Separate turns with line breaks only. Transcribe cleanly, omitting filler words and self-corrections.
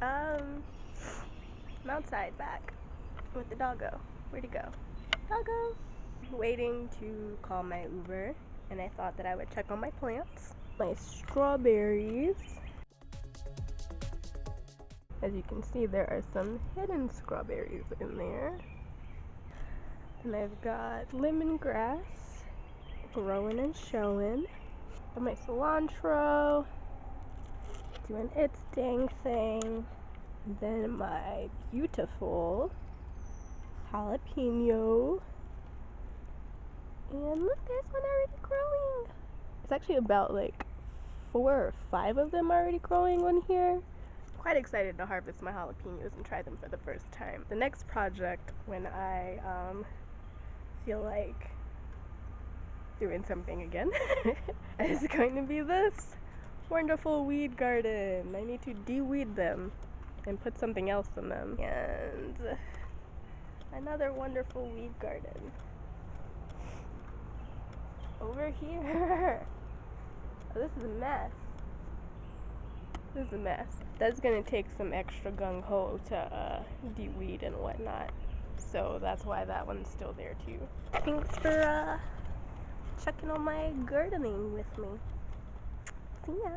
I'm outside back with the doggo. Where'd he go? Doggo! Waiting to call my Uber, and I thought that I would check on my plants. My strawberries. As you can see, there are some hidden strawberries in there. And I've got lemongrass growing and showing. And my cilantro doing its dang thing. And then my beautiful jalapeno. And look, there's one already growing. It's actually about like 4 or 5 of them already growing on here. Quite excited to harvest my jalapenos and try them for the first time. The next project, when I feel like doing something again, is going to be this wonderful weed garden. I need to de-weed them and put something else in them. And another wonderful weed garden over here. Oh, this is a mess. This is a mess. That's gonna take some extra gung-ho to de-weed and whatnot. So that's why that one's still there too. Thanks for checking on my gardening with me. See ya.